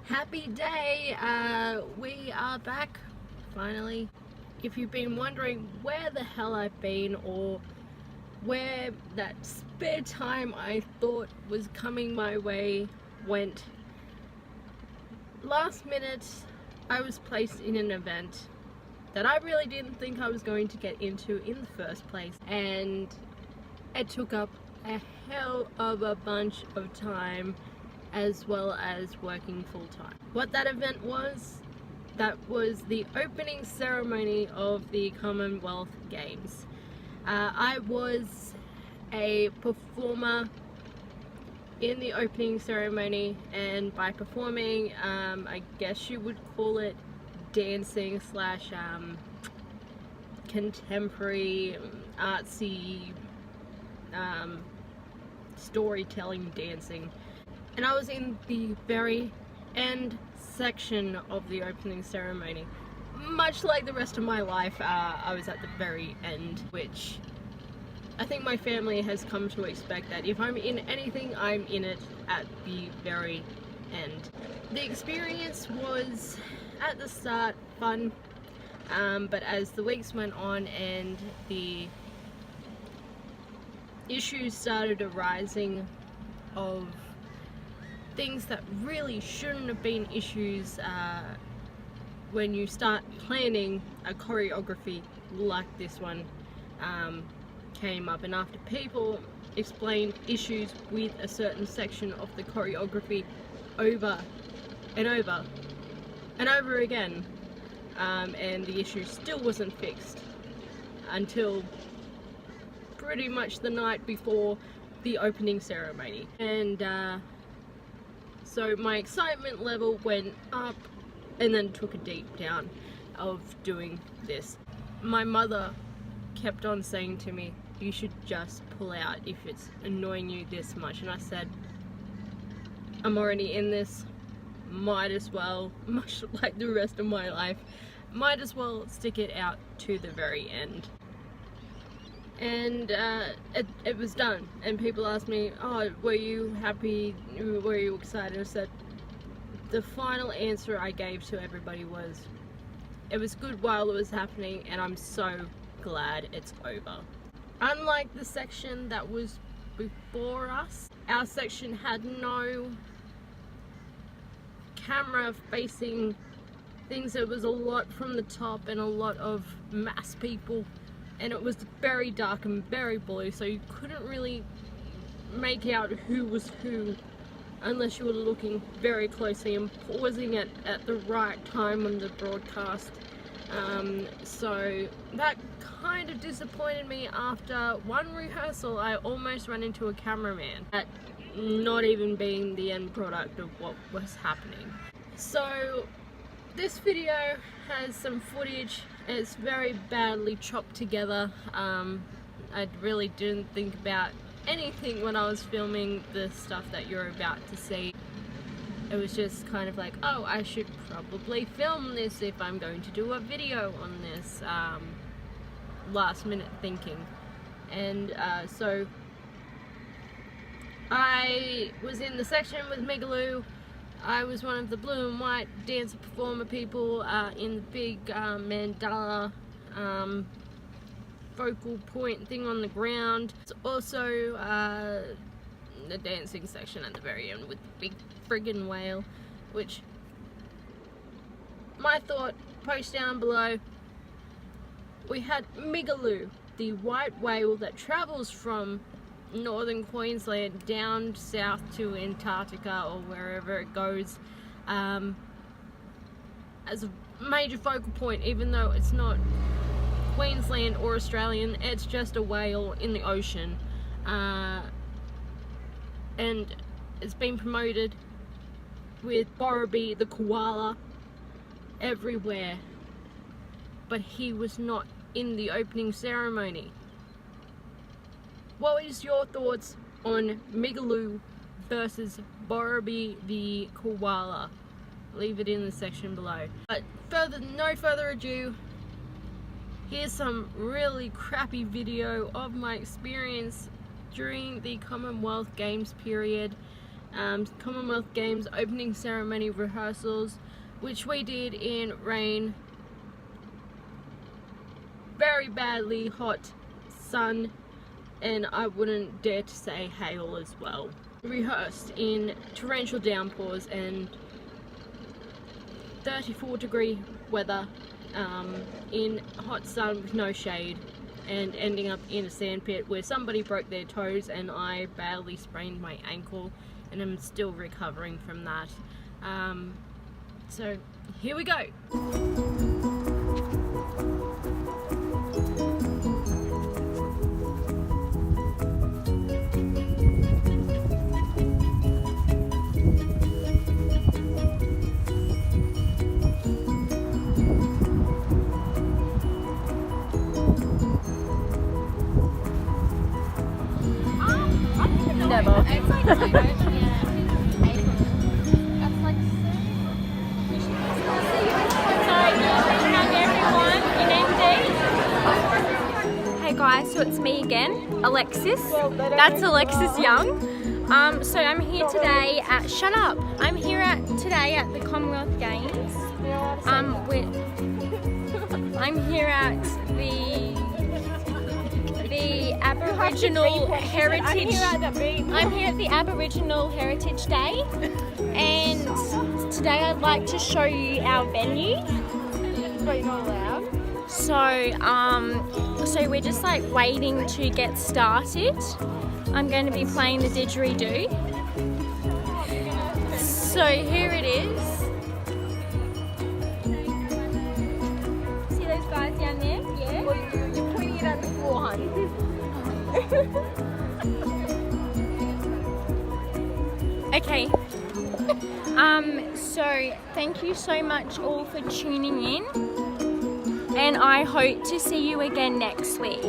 Happy day! We are back, finally. If you've been wondering where the hell I've been or where that spare time I thought was coming my way went, last minute I was placed in an event that I really didn't think I was going to get into in the first place, and it took up a hell of a bunch of time as well as working full-time. What that event was, that was the opening ceremony of the Commonwealth Games. I was a performer in the opening ceremony, and by performing, I guess you would call it dancing slash contemporary artsy storytelling dancing. And I was in the very end section of the opening ceremony. Much like the rest of my life, I was at the very end, which I think my family has come to expect, that if I'm in anything, I'm in it at the very end. The experience was, at the start, fun, but as the weeks went on and the issues started arising of things that really shouldn't have been issues when you start planning a choreography like this one came up, and after people explained issues with a certain section of the choreography over and over and over again, and the issue still wasn't fixed until pretty much the night before the opening ceremony. And so my excitement level went up and then took a deep down of doing this. My mother kept on saying to me, you should just pull out if it's annoying you this much. And I said, I'm already in this, might as well, much like the rest of my life, might as well stick it out to the very end. And it was done, and people asked me, oh, were you happy, were you excited? I said, the final answer I gave to everybody was, it was good while it was happening, and I'm so glad it's over. Unlike the section that was before us, our section had no camera facing things. It was a lot from the top and a lot of mass people, and it was very dark and very blue, so you couldn't really make out who was who unless you were looking very closely and pausing it at the right time on the broadcast. So that kind of disappointed me. After one rehearsal, I almost ran into a cameraman, that not even being the end product of what was happening. So this video has some footage. It's very badly chopped together. I really didn't think about anything when I was filming the stuff that you're about to see. It was just kind of like, oh, I should probably film this if I'm going to do a video on this, last minute thinking. And so I was in the section with Migaloo. I was one of the blue and white dancer performer people in the big mandala focal point thing on the ground. It's also the dancing section at the very end with the big friggin' whale, which, my thought, post down below. We had Migaloo, the white whale that travels from northern Queensland down south to Antarctica or wherever it goes, as a major focal point, even though it's not Queensland or Australian, it's just a whale in the ocean, and it's been promoted with Borrowby the koala everywhere, but he was not in the opening ceremony. What is your thoughts on Migaloo versus Borrowby the koala? Leave it in the section below. But no further ado, here's some really crappy video of my experience during the Commonwealth Games period. Commonwealth Games opening ceremony rehearsals, which we did in rain, very badly hot sun, and I wouldn't dare to say hail as well. Rehearsed in torrential downpours and 34-degree weather, in hot sun with no shade, and ending up in a sandpit where somebody broke their toes and I badly sprained my ankle and I'm still recovering from that. So here we go. Never. It's like April. That's like Hey guys, so it's me again, Alexis. That's Alexis Young. So I'm here today at I'm here today at the Commonwealth Games. I'm here at the Aboriginal Heritage. I'm here at the Aboriginal Heritage Day, and today I'd like to show you our venue. But you're not allowed. So we're just like waiting to get started. I'm going to be playing the didgeridoo. So here it is. See those guys down there? Yeah. Well, you're pointing it at the floor, honey. Okay. So thank you so much all for tuning in, and I hope to see you again next week.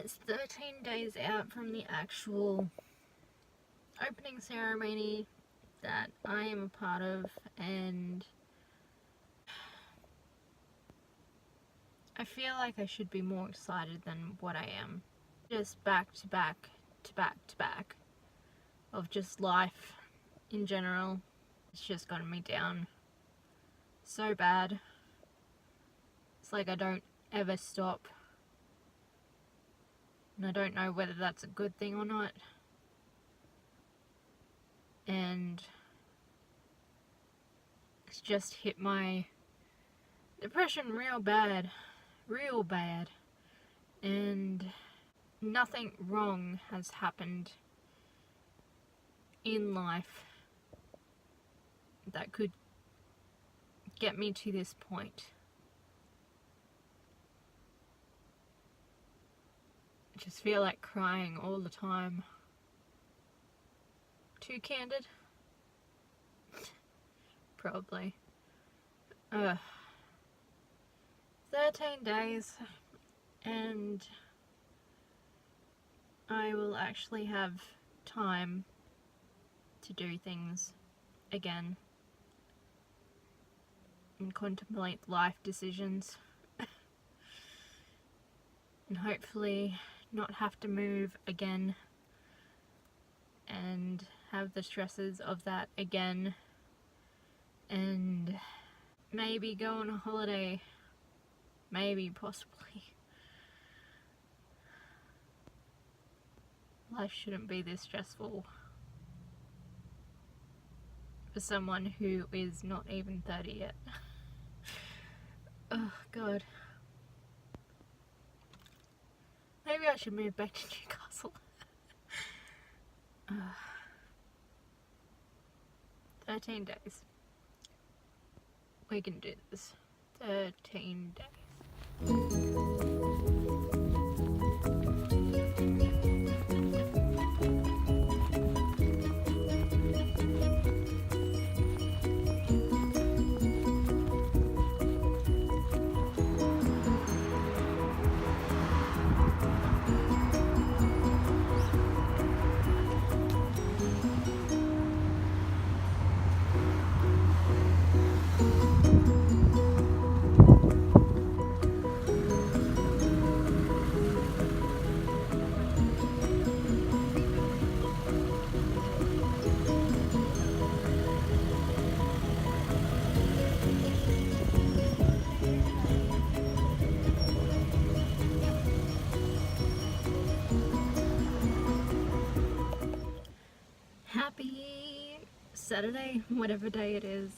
It's 13 days out from the actual opening ceremony that I am a part of, and I feel like I should be more excited than what I am. Just back to back to back to back of just life in general. It's just gotten me down so bad. It's like I don't ever stop. And I don't know whether that's a good thing or not. And it's just hit my depression real bad. Real bad. And nothing wrong has happened in life that could get me to this point. I just feel like crying all the time. Too candid? Probably. 13 days and I will actually have time to do things again and contemplate life decisions and hopefully not have to move again and have the stresses of that again, and maybe go on a holiday, maybe, possibly. Life shouldn't be this stressful for someone who is not even 30 yet. Oh god. Maybe I should move back to Newcastle. 13 days. We can do this. 13 days. Happy Saturday, whatever day it is.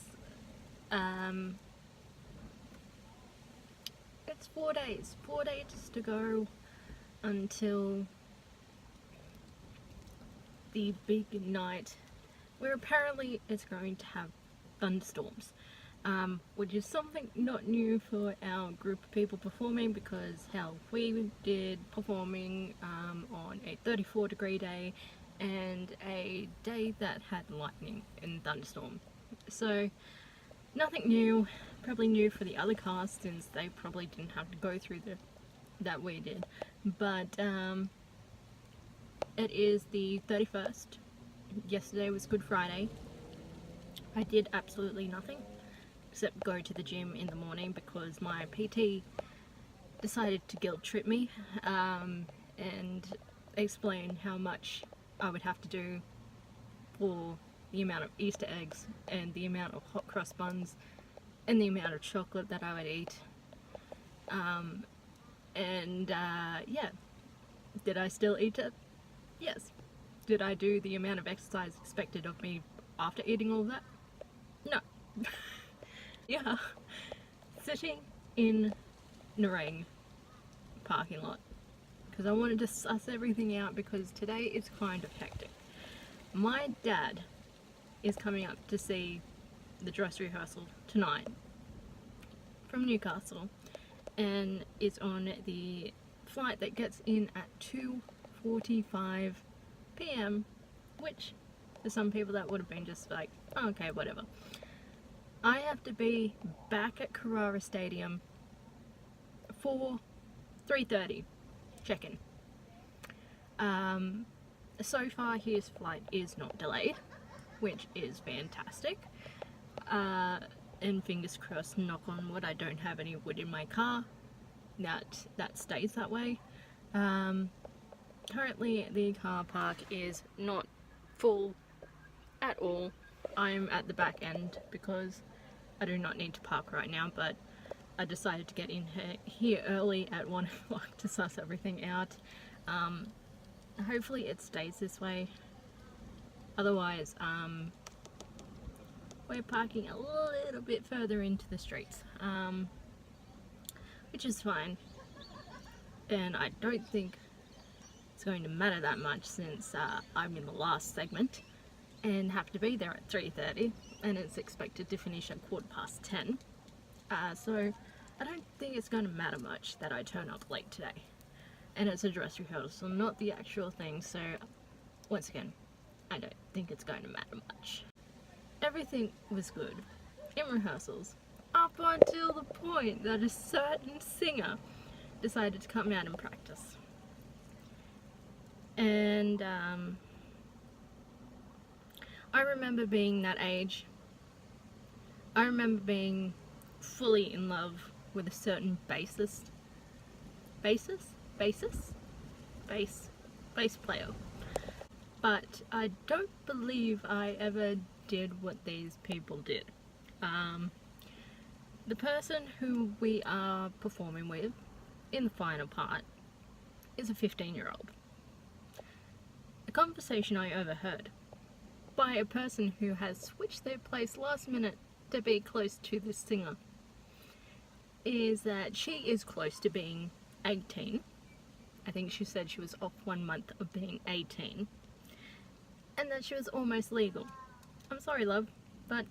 It's 4 days to go until the big night where apparently it's going to have thunderstorms, which is something not new for our group of people performing, because hell, we did performing on a 34-degree day and a day that had lightning and thunderstorm. So nothing new, probably new for the other cast since they probably didn't have to go through that we did. But it is the 31st. Yesterday was Good Friday. I did absolutely nothing except go to the gym in the morning because my PT decided to guilt trip me and explain how much I would have to do for the amount of Easter eggs and the amount of hot cross buns and the amount of chocolate that I would eat. Yeah, did I still eat it? Yes. Did I do the amount of exercise expected of me after eating all that? No. Yeah. Sitting in Nerang parking lot because I wanted to suss everything out, because today is kind of hectic. My dad is coming up to see the dress rehearsal tonight from Newcastle, and is on the flight that gets in at 2:45 p.m, which for some people that would have been just like, oh, okay, whatever. I have to be back at Carrara Stadium for 3:30 check-in. So far his flight is not delayed, which is fantastic. And fingers crossed, knock on wood, I don't have any wood in my car, that stays that way. Currently the car park is not full at all. I'm at the back end because I do not need to park right now, but I decided to get in here early at 1 o'clock to suss everything out. Hopefully it stays this way. Otherwise, we're parking a little bit further into the streets, which is fine. And I don't think it's going to matter that much since I'm in the last segment and have to be there at 3:30, and it's expected to finish at 10:15. So I don't think it's going to matter much that I turn up late today. And it's a dress rehearsal, not the actual thing, so once again, I don't think it's going to matter much. Everything was good in rehearsals, up until the point that a certain singer decided to come out and practice. And I remember being that age. I remember being fully in love with a certain bass player. but I don't believe I ever did what these people did. The person who we are performing with in the final part is a 15-year-old. A conversation I overheard by a person who has switched their place last minute to be close to this singer is that she is close to being 18. I think she said she was off 1 month of being 18, and that she was almost legal. I'm sorry, love, but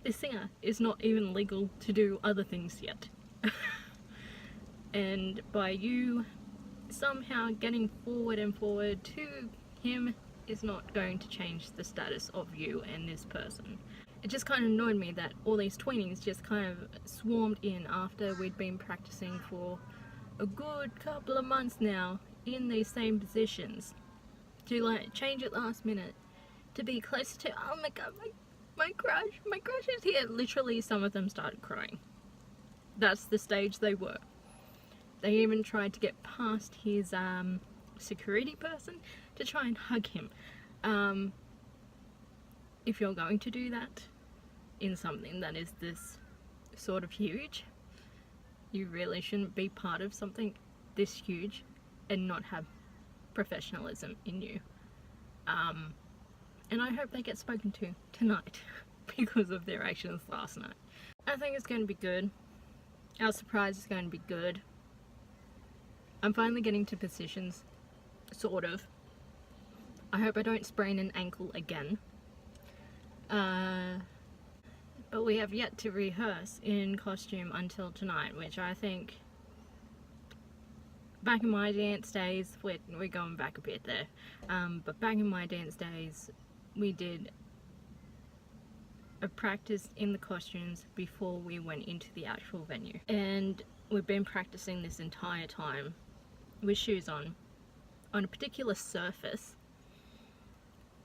this singer is not even legal to do other things yet. And by you somehow getting forward and forward to him is not going to change the status of you and this person. It just kind of annoyed me that all these tweenies just kind of swarmed in after we'd been practicing for a good couple of months now in these same positions, to like change it last minute to be closer to, oh my god, my crush is here. Literally, some of them started crying. That's the stage they were. They even tried to get past his security person to try and hug him. If you're going to do that in something that is this sort of huge, you really shouldn't be part of something this huge and not have professionalism in you. And I hope they get spoken to tonight because of their actions last night. I think it's going to be good. Our surprise is going to be good. I'm finally getting to positions, sort of. I hope I don't sprain an ankle again. But we have yet to rehearse in costume until tonight, which I think, back in my dance days, we're going back a bit there, but back in my dance days, we did a practice in the costumes before we went into the actual venue. And we've been practicing this entire time with shoes on a particular surface,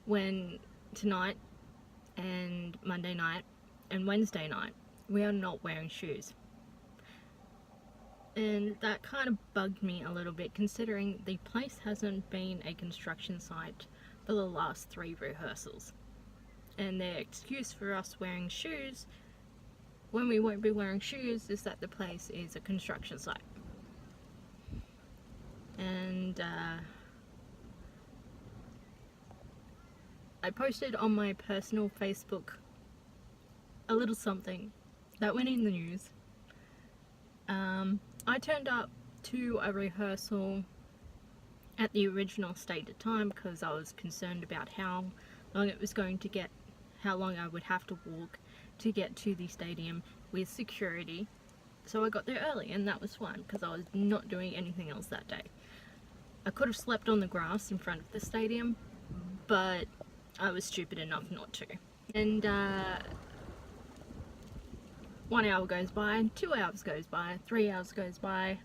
when tonight and Monday night and Wednesday night we are not wearing shoes. And that kind of bugged me a little bit, considering the place hasn't been a construction site for the last 3 rehearsals. And their excuse for us wearing shoes when we won't be wearing shoes is that the place is a construction site. And I posted on my personal Facebook a little something that went in the news. I turned up to a rehearsal at the original stated time because I was concerned about how long it was going to get, how long I would have to walk to get to the stadium with security. So I got there early, and that was fine because I was not doing anything else that day. I could have slept on the grass in front of the stadium, but I was stupid enough not to. And 1 hour goes by, 2 hours goes by, 3 hours goes by,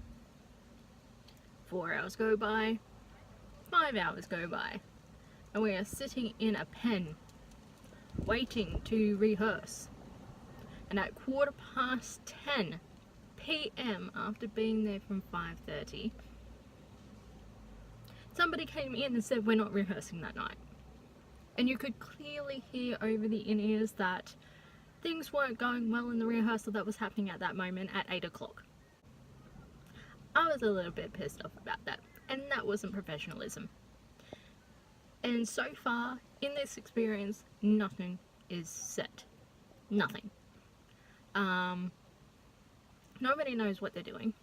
4 hours go by, 5 hours go by, and we are sitting in a pen waiting to rehearse. And at 10:15 p.m, after being there from 5:30, somebody came in and said we're not rehearsing that night. And you could clearly hear over the in-ears that things weren't going well in the rehearsal that was happening at that moment at 8 o'clock. I was a little bit pissed off about that, and that wasn't professionalism. And so far, in this experience, nothing is set. Nothing. Nobody knows what they're doing.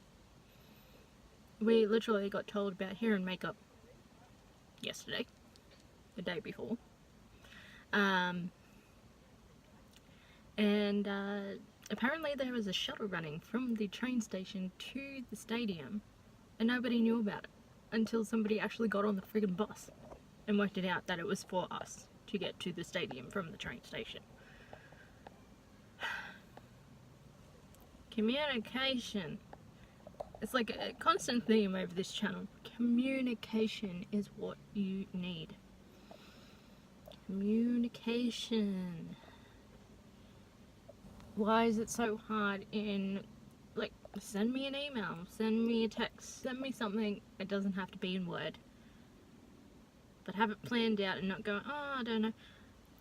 We literally got told about hair and makeup yesterday, the day before. And apparently there was a shuttle running from the train station to the stadium, and nobody knew about it until somebody actually got on the friggin' bus and worked it out that it was for us to get to the stadium from the train station. Communication. It's like a constant theme over this channel. Communication is what you need. Communication. Why is it so hard in, like, send me an email, send me a text, send me something. It doesn't have to be in Word. but have it planned out and not go, oh, I don't know.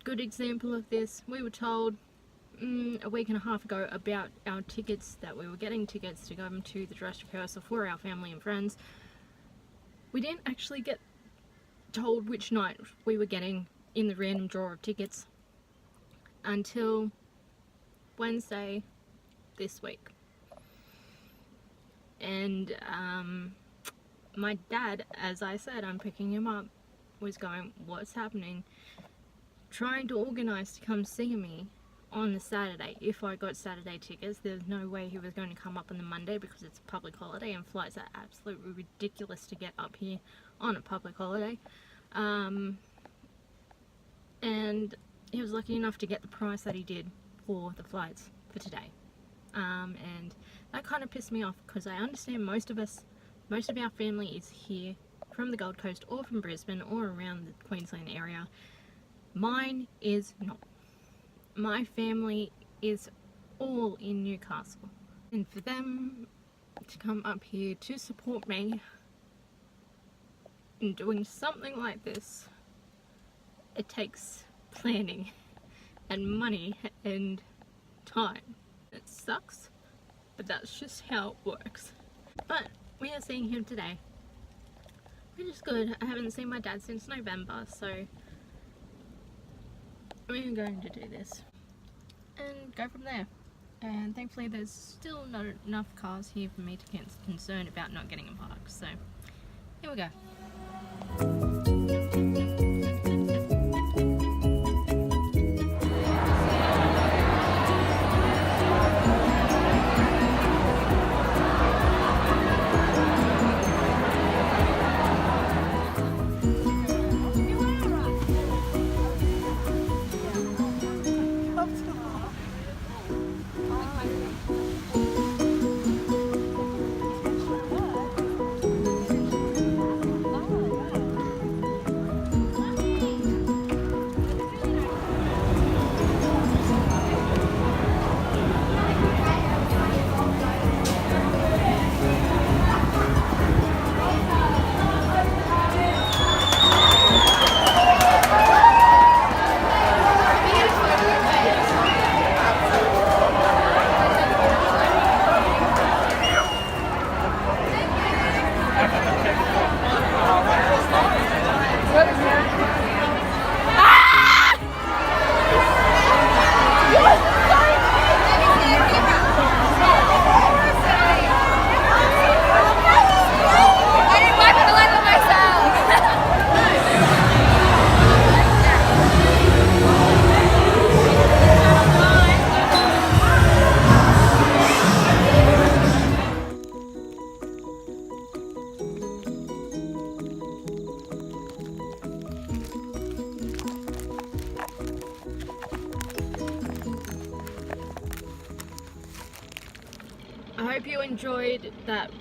Good example of this, we were told a week and a half ago about our tickets, that we were getting tickets to go to the dress rehearsal for our family and friends. We didn't actually get told which night we were getting in the random draw of tickets until Wednesday this week. And my dad, as I said, I'm picking him up, was going, what's happening? Trying to organise to come see me on the Saturday. If I got Saturday tickets, there's no way he was going to come up on the Monday because it's a public holiday and flights are absolutely ridiculous to get up here on a public holiday. And he was lucky enough to get the price that he did for the flights for today. And that kind of pissed me off because I understand most of our family is here from the Gold Coast or from Brisbane or around the Queensland area. Mine is not. My family is all in Newcastle. And for them to come up here to support me in doing something like this, it takes planning and money and time. It sucks, but that's just how it works. But we are seeing him today, which is good. I haven't seen my dad since November, so we're going to do this and go from there. And thankfully there's still not enough cars here for me to get concerned about not getting a park, so here we go. I hope you enjoyed that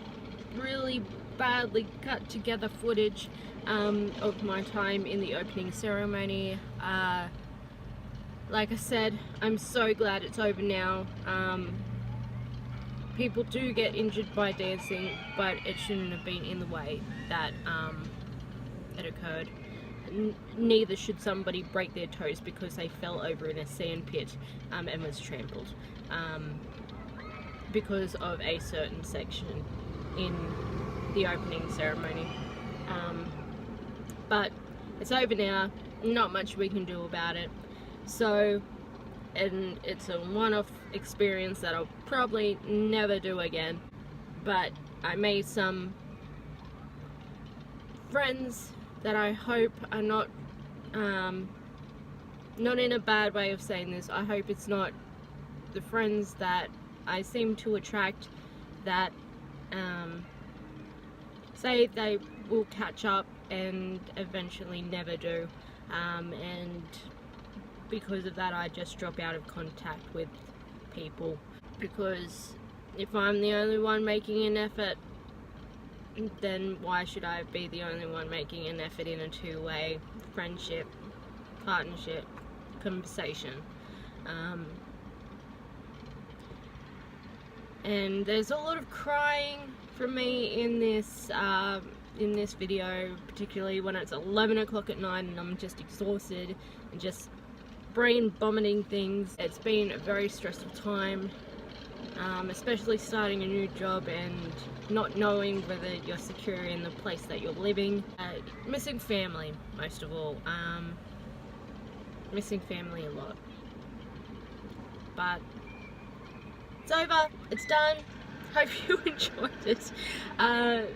really badly cut together footage of my time in the opening ceremony. Like I said, I'm so glad it's over now. People do get injured by dancing, but it shouldn't have been in the way that it occurred. Neither should somebody break their toes because they fell over in a sand pit and was trampled because of a certain section in the opening ceremony. But it's over now, not much we can do about it. So, and it's a one-off experience that I'll probably never do again. But I made some friends that I hope are not in a bad way of saying this. I hope it's not the friends that I seem to attract that say they will catch up and eventually never do, and because of that I just drop out of contact with people, because if I'm the only one making an effort, then why should I be the only one making an effort in a two-way friendship, partnership, conversation? And there's a lot of crying from me in this in this video, particularly when it's 11 o'clock at night and I'm just exhausted and just brain vomiting things. It's been a very stressful time, especially starting a new job and not knowing whether you're secure in the place that you're living. Missing family, most of all. Missing family a lot. But it's over, it's done. Hope you enjoyed it. A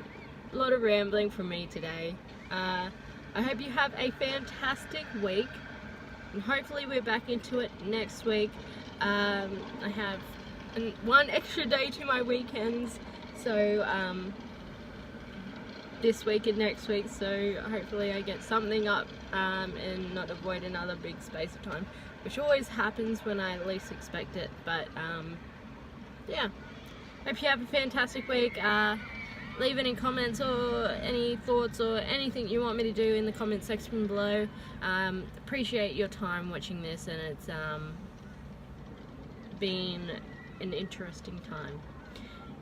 lot of rambling from me today. I hope you have a fantastic week, and hopefully we're back into it next week. I have one extra day to my weekends, so this week and next week, so hopefully I get something up and not avoid another big space of time, which always happens when I least expect it. But yeah, hope you have a fantastic week. Leave any comments or any thoughts or anything you want me to do in the comment section below. Appreciate your time watching this, and it's been an interesting time.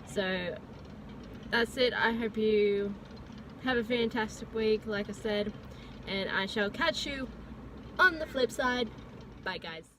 So that's it. I hope you have a fantastic week, like I said, and I shall catch you on the flip side. Bye guys.